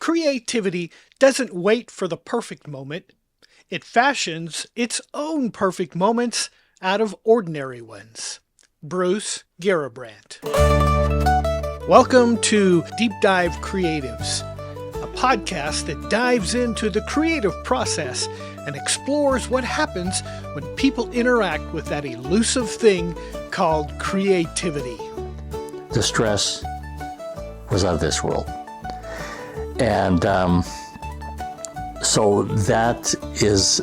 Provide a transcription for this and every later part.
Creativity doesn't wait for the perfect moment. It fashions its own perfect moments out of ordinary ones. Bruce Garabrandt. Welcome to Deep Dive Creatives, a podcast that dives into the creative process and explores what happens when people interact with that elusive thing called creativity. The stress was out of this world. And so that is,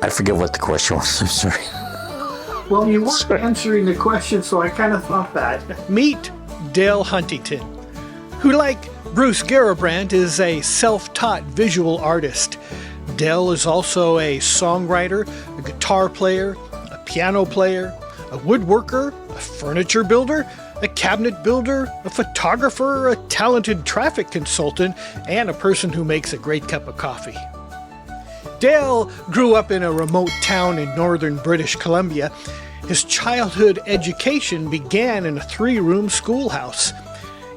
I forget what the question was, I'm sorry. Well, you weren't answering the question, so I kind of thought that. Meet Dale Huntington, who, like Bruce Garabrandt, is a self-taught visual artist. Dale is also a songwriter, a guitar player, a piano player, a woodworker, a furniture builder, a cabinet builder, a photographer, a talented traffic consultant, and a person who makes a great cup of coffee. Dale grew up in a remote town in northern British Columbia. His childhood education began in a 3-room schoolhouse.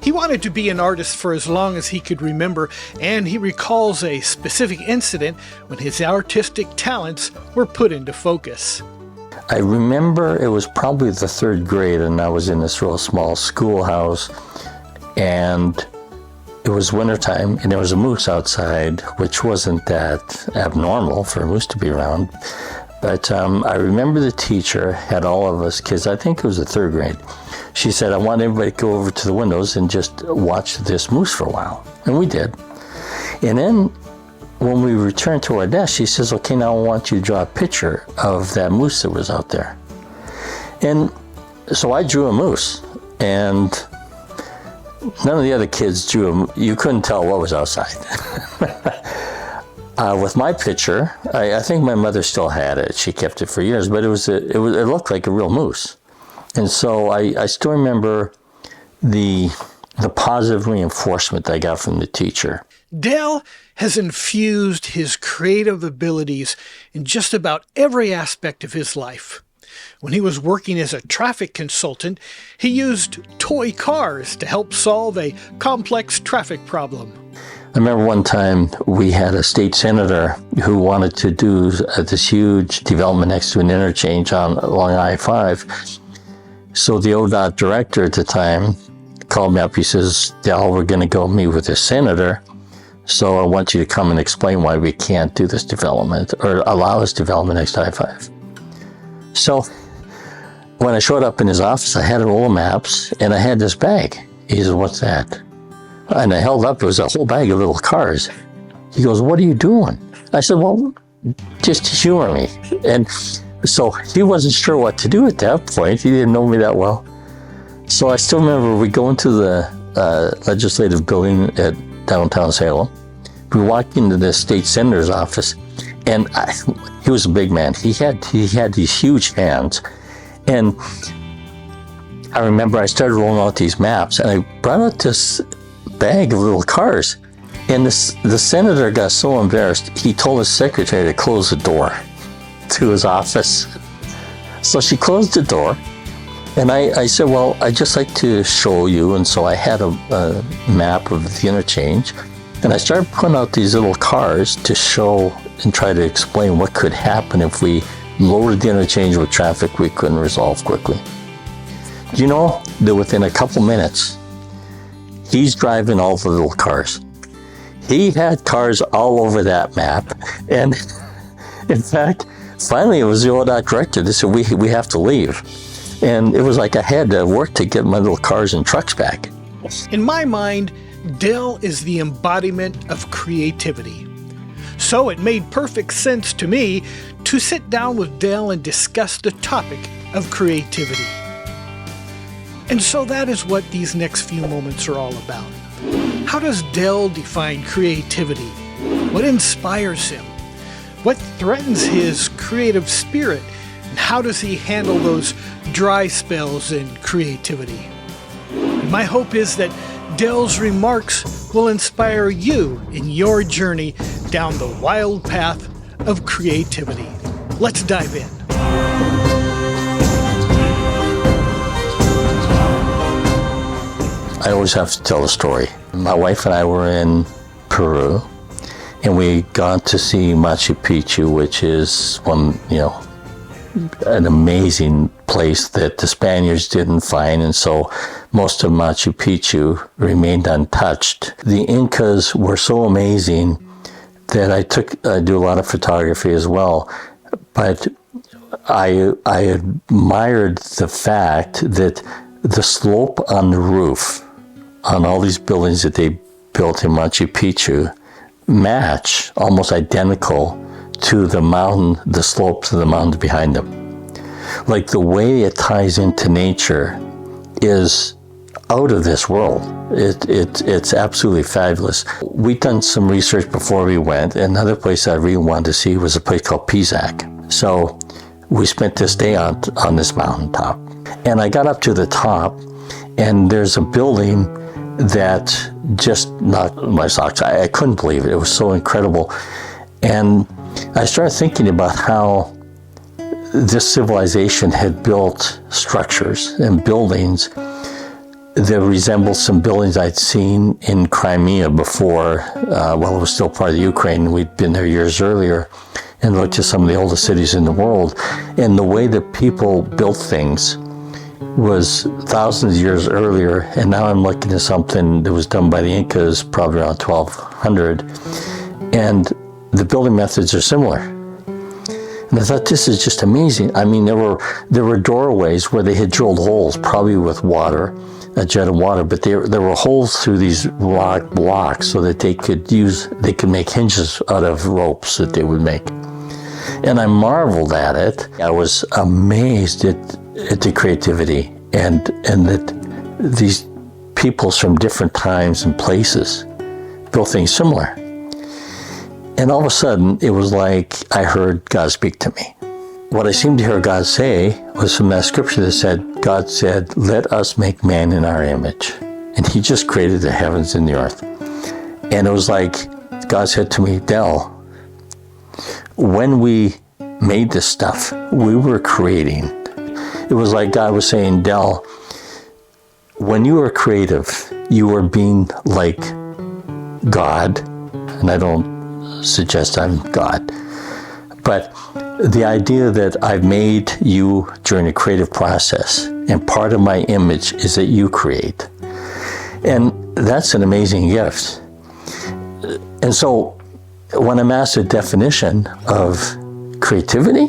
He wanted to be an artist for as long as he could remember, and he recalls a specific incident when his artistic talents were put into focus. I remember it was probably the 3rd grade, and I was in this real small schoolhouse, and it was wintertime, and there was a moose outside, which wasn't that abnormal for a moose to be around. But I remember the teacher had all of us kids, I think it was the 3rd grade. She said, I want everybody to go over to the windows and just watch this moose for a while. And we did. And then when we returned to our desk, she says, okay, now I want you to draw a picture of that moose that was out there. And so I drew a moose, and none of the other kids drew you couldn't tell what was outside. With my picture, I think my mother still had it. She kept it for years, but it looked like a real moose. And so I still remember the positive reinforcement I got from the teacher. Dale has infused his creative abilities in just about every aspect of his life. When he was working as a traffic consultant, he used toy cars to help solve a complex traffic problem. I remember one time we had a state senator who wanted to do this huge development next to an interchange along I-5. So the ODOT director at the time called me up. He says, Dale, we're going to go meet with the senator. So I want you to come and explain why we can't do this development or allow this development next to I-5. So when I showed up in his office, I had a roll of maps and I had this bag. He says, what's that? And I held up, it was a whole bag of little cars. He goes, what are you doing? I said, well, just to humor me. And so he wasn't sure what to do at that point. He didn't know me that well. So I still remember we go into the legislative building at downtown Salem. We walked into the state senator's office, and he was a big man. He had these huge hands. And I remember I started rolling out these maps, and I brought out this bag of little cars. And the senator got so embarrassed, he told his secretary to close the door to his office. So she closed the door, and I said, well, I'd just like to show you. And so I had a map of the interchange, and I started putting out these little cars to show and try to explain what could happen if we loaded the interchange with traffic we couldn't resolve quickly. Do you know that within a couple minutes, he's driving all the little cars. He had cars all over that map. And in fact, finally it was the ODOT director that said, we have to leave. And it was like I had to work to get my little cars and trucks back. In my mind, Dale is the embodiment of creativity. So it made perfect sense to me to sit down with Dale and discuss the topic of creativity. And so that is what these next few moments are all about. How does Dale define creativity? What inspires him? What threatens his creative spirit? And how does he handle those dry spells in creativity? And my hope is that Dale's remarks will inspire you in your journey down the wild path of creativity. Let's dive in. I always have to tell a story. My wife and I were in Peru, and we got to see Machu Picchu, which is an amazing place that the Spaniards didn't find, and so most of Machu Picchu remained untouched. The Incas were so amazing that I do a lot of photography as well, but I admired the fact that the slope on the roof on all these buildings that they built in Machu Picchu match, almost identical to the mountain, the slopes of the mountains behind them. Like the way it ties into nature is out of this world. It's absolutely fabulous. We'd done some research before we went. Another place I really wanted to see was a place called Pisac. So we spent this day on this mountaintop. And I got up to the top, and there's a building that just knocked my socks. I couldn't believe it. It was so incredible. And I started thinking about how this civilization had built structures and buildings that resembled some buildings I'd seen in Crimea before, while it was still part of the Ukraine. We'd been there years earlier and looked at some of the oldest cities in the world. And the way that people built things was thousands of years earlier, and now I'm looking at something that was done by the Incas probably around 1200, and the building methods are similar. And I thought, this is just amazing. I mean, there were doorways where they had drilled holes, probably with water, a jet of water, but there were holes through these rock blocks so that they could make hinges out of ropes that they would make. And I marveled at it. I was amazed at the creativity and that these peoples from different times and places built things similar. And all of a sudden, it was like I heard God speak to me. What I seemed to hear God say was from that scripture that said, God said, let us make man in our image. And he just created the heavens and the earth. And it was like God said to me, Del, when we made this stuff, we were creating. It was like God was saying, Del, when you are creative, you are being like God. And I don't suggest I'm God, but the idea that I've made you during a creative process, and part of my image is that you create. And that's an amazing gift. And so when I'm asked a definition of creativity,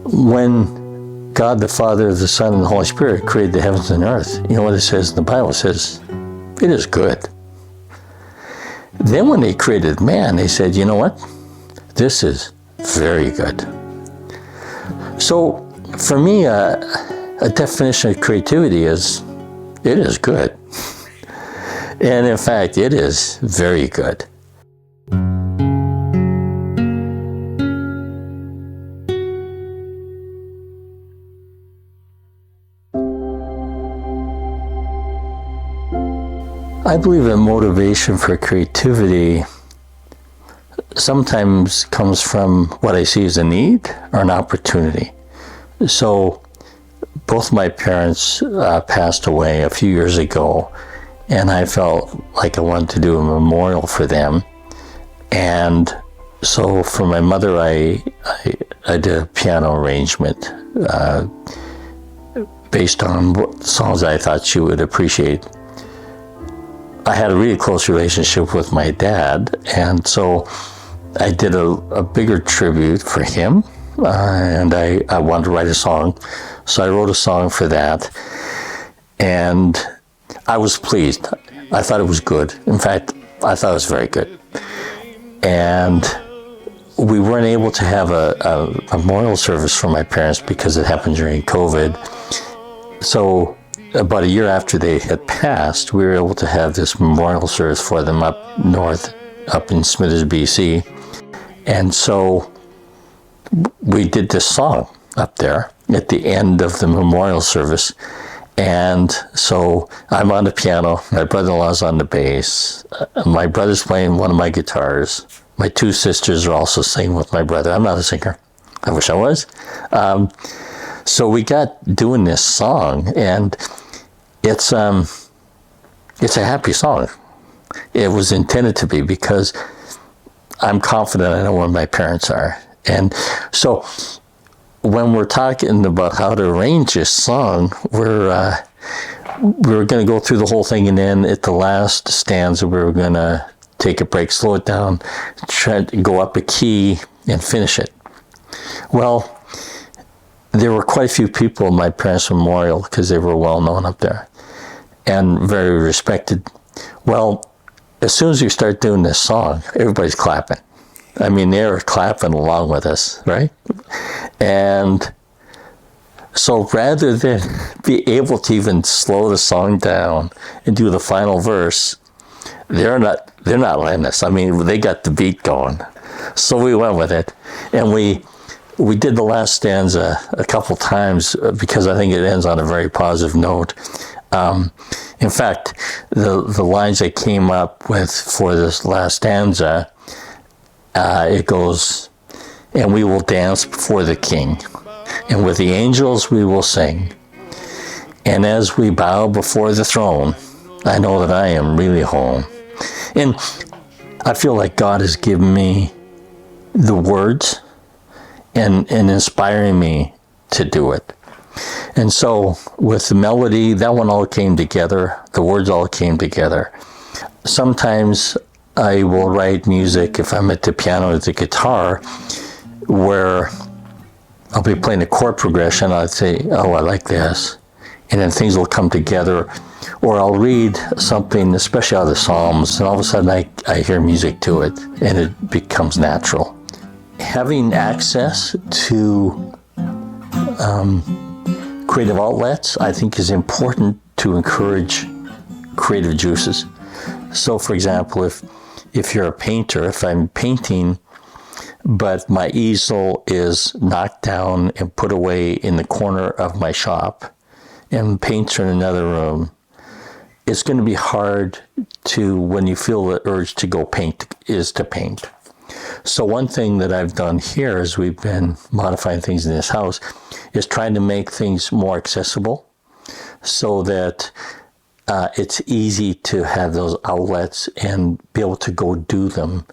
when God the Father, the Son, and the Holy Spirit created the heavens and earth, you know what it says in the Bible? It says, it is good. Then when they created man, they said, you know what? This is very good. So for me, a definition of creativity is, it is good. And in fact, it is very good. I believe that motivation for creativity sometimes comes from what I see as a need or an opportunity. So both my parents passed away a few years ago, and I felt like I wanted to do a memorial for them. And so for my mother, I did a piano arrangement based on what songs I thought she would appreciate. I had a really close relationship with my dad, and so I did a bigger tribute for him, and I wanted to write a song. So I wrote a song for that, and I was pleased. I thought it was good. In fact, I thought it was very good. And we weren't able to have a memorial service for my parents because it happened during COVID. So about a year after they had passed, we were able to have this memorial service for them up north, up in Smithers, BC. And so we did this song up there at the end of the memorial service. And so I'm on the piano, my brother-in-law's on the bass, my brother's playing one of my guitars. My two sisters are also singing with my brother. I'm not a singer. I wish I was. So we got doing this song, and it's it's a happy song. It was intended to be, because I'm confident I know where my parents are. And so when we're talking about how to arrange this song, we're going to go through the whole thing, and then at the last stanza, we're going to take a break, slow it down, try to go up a key, and finish it. Well, there were quite a few people at my parents' memorial because they were well known up there and very respected. Well, as soon as you start doing this song, everybody's clapping. I mean, they were clapping along with us, right? And so rather than be able to even slow the song down and do the final verse, they're not letting us. I mean, they got the beat going. So we went with it. And we did the last stanza a couple times because I think it ends on a very positive note. In fact, the lines I came up with for this last stanza, it goes, "And we will dance before the King, and with the angels we will sing. And as we bow before the throne, I know that I am really home." And I feel like God has given me the words and inspiring me to do it. And so with the melody, that one all came together. The words all came together. Sometimes I will write music, if I'm at the piano or the guitar, where I'll be playing a chord progression. I'd say, oh, I like this. And then things will come together. Or I'll read something, especially out of the Psalms, and all of a sudden I hear music to it, and it becomes natural. Having access to creative outlets, I think, is important to encourage creative juices. So, for example, if you're a painter, if I'm painting, but my easel is knocked down and put away in the corner of my shop, and paints are in another room, it's going to be hard to, when you feel the urge to go paint, is to paint. So one thing that I've done here as we've been modifying things in this house is trying to make things more accessible so that it's easy to have those outlets and be able to go do them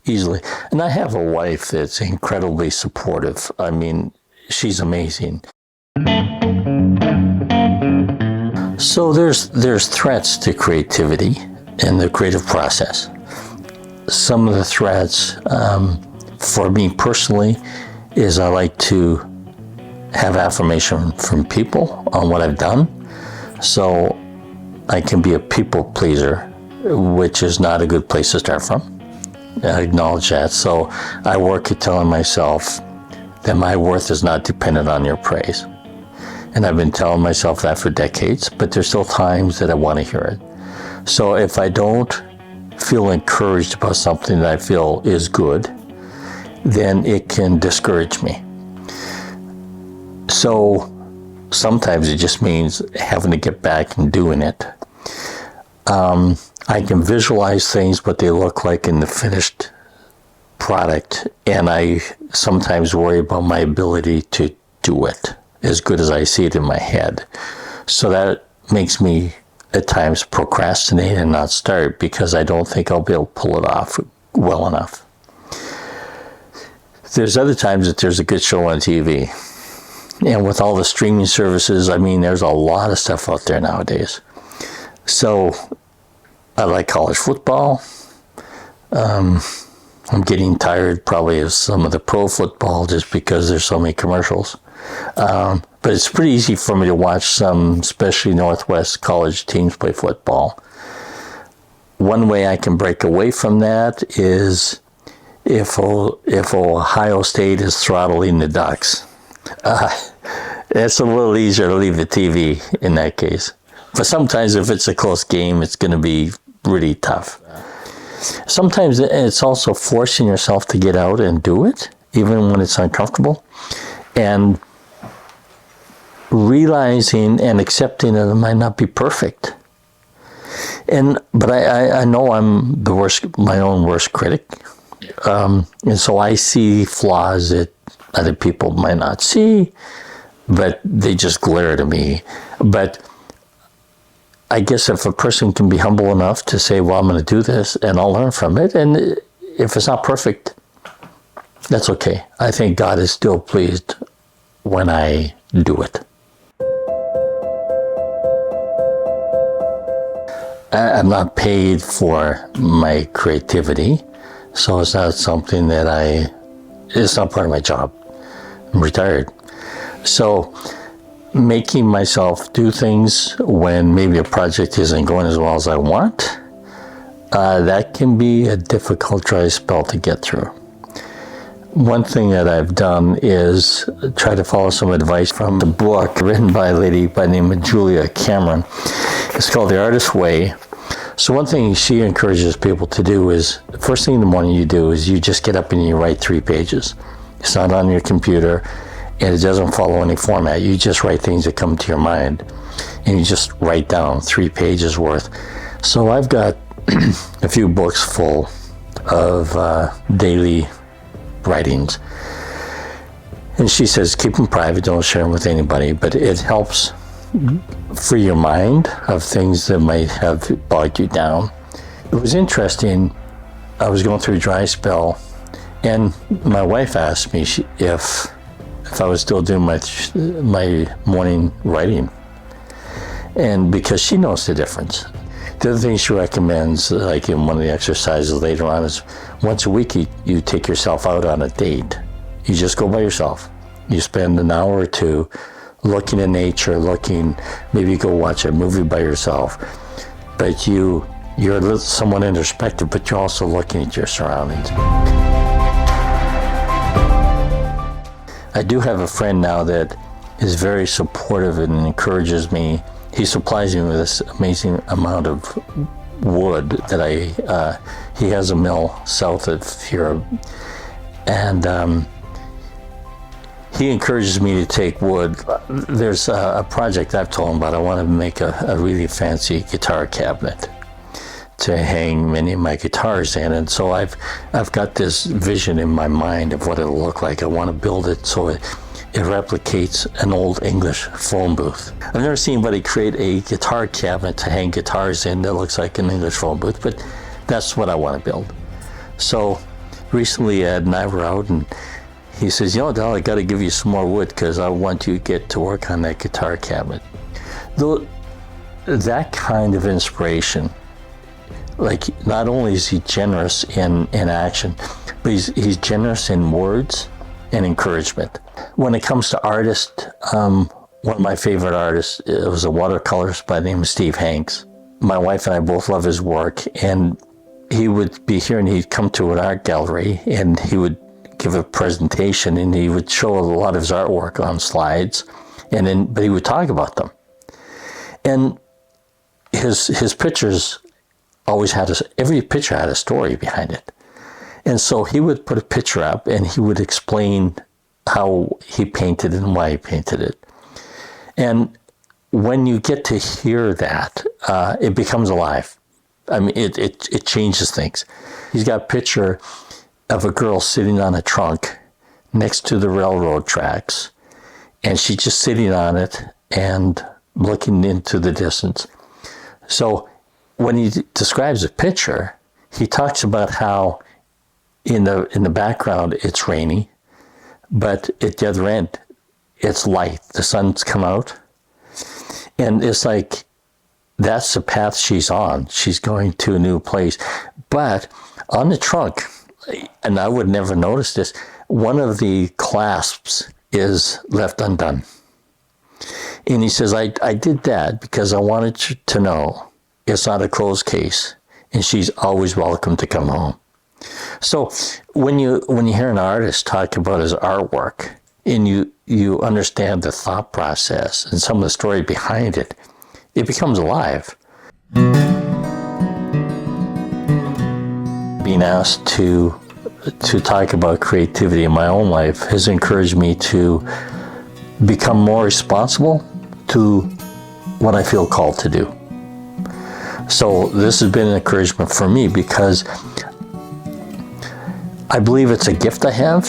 easily. And I have a wife that's incredibly supportive. I mean, she's amazing. So there's threats to creativity and the creative process. Some of the threats for me personally is I like to have affirmation from people on what I've done. So I can be a people pleaser, which is not a good place to start from. I acknowledge that. So I work at telling myself that my worth is not dependent on your praise. And I've been telling myself that for decades, but there's still times that I want to hear it. So if I don't feel encouraged about something that I feel is good, then it can discourage me. So sometimes it just means having to get back and doing it. I can visualize things, what they look like in the finished product, and I sometimes worry about my ability to do it as good as I see it in my head. So that makes me at times procrastinate and not start because I don't think I'll be able to pull it off well enough. There's other times that there's a good show on TV. And with all the streaming services, I mean, there's a lot of stuff out there nowadays. So I like college football. I'm getting tired probably of some of the pro football just because there's so many commercials. But it's pretty easy for me to watch some, especially Northwest college teams play football. One way I can break away from that is if Ohio State is throttling the Ducks. It's a little easier to leave the TV in that case. But sometimes if it's a close game, it's going to be really tough. Sometimes it's also forcing yourself to get out and do it, even when it's uncomfortable. And realizing and accepting that it might not be perfect. But I know I'm my own worst critic. And so I see flaws that other people might not see, but they just glare to me. But I guess if a person can be humble enough to say, well, I'm going to do this and I'll learn from it. And if it's not perfect, that's okay. I think God is still pleased when I do it. I'm not paid for my creativity, so it's not something that it's not part of my job. I'm retired. So making myself do things when maybe a project isn't going as well as I want, that can be a difficult dry spell to get through. One thing that I've done is try to follow some advice from the book written by a lady by the name of Julia Cameron. It's called The Artist's Way. So one thing she encourages people to do is, the first thing in the morning you do is you just get up and you write 3 pages. It's not on your computer, and it doesn't follow any format. You just write things that come to your mind, and you just write down 3 pages worth. So I've got a few books full of daily writings. And she says, keep them private, don't share them with anybody, but it helps free your mind of things that might have bogged you down. It was interesting. I was going through a dry spell, and my wife asked me if I was still doing my morning writing, and because she knows the difference. The other thing she recommends, like in one of the exercises later on, is once a week you take yourself out on a date. You just go by yourself. You spend an hour or 2 looking at nature, maybe you go watch a movie by yourself, but you're somewhat introspective, but you're also looking at your surroundings. I do have a friend now that is very supportive and encourages me. He supplies me with this amazing amount of wood that he has a mill south of here, and he encourages me to take wood. There's a project I've told him about. I want to make a really fancy guitar cabinet to hang many of my guitars in, and so I've got this vision in my mind of what it'll look like. I want to build it so it replicates an old English phone booth. I've never seen anybody create a guitar cabinet to hang guitars in that looks like an English phone booth, but that's what I want to build. So recently Ed and I were out, and he says, Del, I got to give you some more wood because I want you to get to work on that guitar cabinet. Though that kind of inspiration, like, not only is he generous in action, but he's generous in words and encouragement. When it comes to artists, one of my favorite artists was a watercolorist by the name of Steve Hanks. My wife and I both love his work, and he would be here and he'd come to an art gallery and he would give a presentation and he would show a lot of his artwork on slides, but he would talk about them. And his pictures always every picture had a story behind it. And so he would put a picture up and he would explain how he painted and why he painted it. And when you get to hear that, it becomes alive. I mean, it changes things. He's got a picture of a girl sitting on a trunk next to the railroad tracks, and she's just sitting on it and looking into the distance. So when he describes a picture, he talks about how in the background it's rainy, but at the other end it's light. The sun's come out, and it's like that's the path she's on. She's going to a new place. But on the trunk, and I would never notice this, one of the clasps is left undone. And he says, I did that because I wanted to know it's not a closed case, and she's always welcome to come home. So when you hear an artist talk about his artwork, and you understand the thought process and some of the story behind it, it becomes alive. Being asked to talk about creativity in my own life has encouraged me to become more responsible to what I feel called to do. So this has been an encouragement for me because I believe it's a gift I have,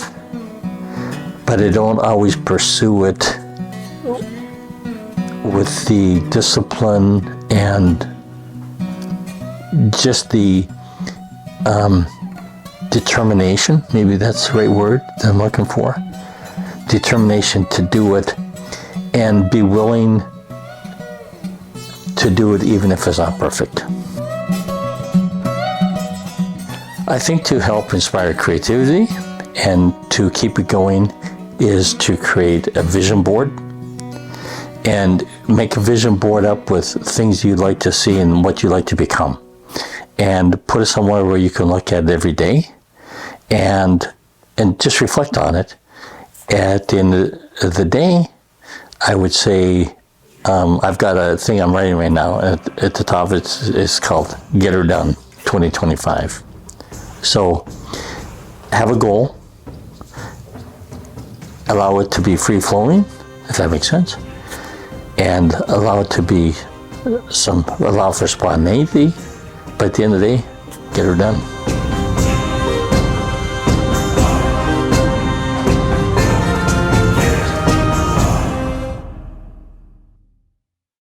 but I don't always pursue it with the discipline and just the determination, maybe that's the right word that I'm looking for, determination to do it and be willing to do it even if it's not perfect. I think to help inspire creativity and to keep it going is to create a vision board and make a vision board up with things you'd like to see and what you'd like to become, and put it somewhere where you can look at it every day and just reflect on it. At the end of the day, I would say, I've got a thing I'm writing right now. At the top, it's called Get Her Done 2025. So have a goal, allow it to be free-flowing, if that makes sense, and allow it to be allow for spontaneity, but at the end of the day, get her done.